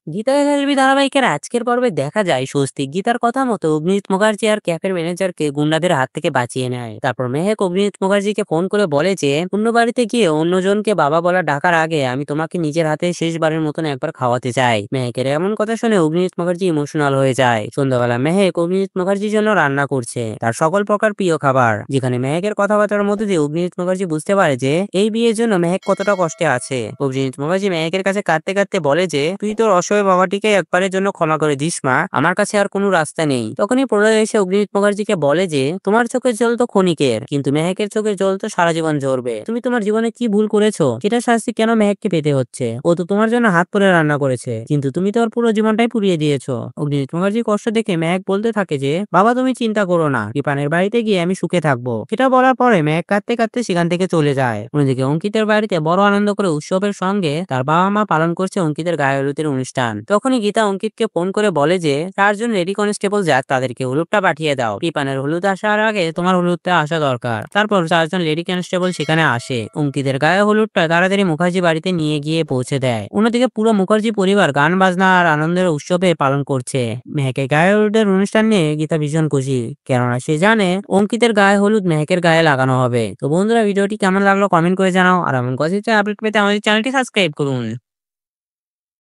Gita LLB ধারাবাহিকের আজকের পর্বে দেখা যায় স্বস্তিক গীতার কথা মতো অভিজিৎ মুখার্জি আর ক্যাফের ম্যানেজারকে গুন্ডাদের হাত থেকে বাঁচিয়ে নেয়। তারপর মেহেক অভিজিৎ মুখার্জিকে ফোন করে বলে যে অন্য বাড়িতে গিয়ে অন্যজনকে বাবা বলা ডাকার আগে আমি তোমাকে নিজের হাতে শেষবারের মতন একবার খাওয়াতে চাই। মেহেকের এমন কথা শুনে অভিজিৎ মুখার্জি ইমোশনাল হয়ে যায়। সন্ধ্যাবেলা মেহেক অভিজিৎ মুখার্জির জন্য রান্না করছে তার সকল প্রকার প্রিয় খাবার, যেখানে মেহেকের কথাবার্তার মধ্যে দিয়ে অভিজিৎ মুখার্জি বুঝতে পারে যে এই বিয়ের জন্য মেহেক কতটা কষ্টে আছে। অভিজিৎ মুখার্জি মেহেকের কাছে কাঁদতে কাঁদতে বলে যে তুই তোর অসহায় বাবাটিকে একবারের জন্য ক্ষমা করে দিস মা, আমার কাছে আর কোনো রাস্তা নেই। তখনই প্রলয় এসে অগ্নিমিত মুখার্জিকে বলে যে তোমার চোখের জল তো ক্ষণিকের, কিন্তু মেহেকের চোখের জল তো সারা জীবন ঝরবে। তুমি তোমার জীবনে কি ভুল করেছো, যেটা শাস্তি কেন মেহেককে পেতে হচ্ছে? ও তো তোমার জন্য হাত পুড়ে রান্না করেছে, কিন্তু তুমি তো ওর পুরো জীবনটাই পুড়িয়ে দিয়েছো। অগ্নিমিত মুখার্জির কষ্ট দেখে মেহেক বলতে থাকে যে বাবা তুমি চিন্তা করো না, কৃপানের বাড়িতে গিয়ে আমি সুখে থাকবো। সেটা বলার পরে মেহেক কাঁদতে কাঁদতে সেখান থেকে চলে যায়। অন্যদিকে অঙ্কিতের বাড়িতে বড় আনন্দ করে উৎসবের সঙ্গে তার বাবা মা পালন করছে অঙ্কিতের গায়ে হলুদের অনুষ্ঠান। তখনই গীতা অঙ্কিতকে ফোন করে বলে যে 4 জন লেডি কনস্টেবল যাক, তাদেরকে হলুদটা পাঠিয়ে দাও। কৃপানের হলুদ আসার আগে তোমার হলুদটা আসা দরকার। তারপর 4 জন লেডি কনস্টেবল সেখানে আসে। অঙ্কিতের গায়ে হলুদটা তাড়াতাড়ি মুখার্জি বাড়িতে নিয়ে গিয়ে পৌঁছে দেয়। অন্যদিকে পুরো মুখার্জি পরিবার গান বাজনা আর আনন্দের উৎসবে পালন করছে। মেহেকের গায়ে হলুদের অনুষ্ঠান নিয়ে গীতা ভীষণ খুশি, কেননা সে জানে অঙ্কিতের গায়ে হলুদ মেহেকের গায়ে লাগানো হবে। তো বন্ধুরা, ভিডিওটি কেমন লাগলো কমেন্ট করে জানাও, আর এমন গসিপের আপডেট পেতে আমাদের চ্যানেলটি সাবস্ক্রাইব করুন।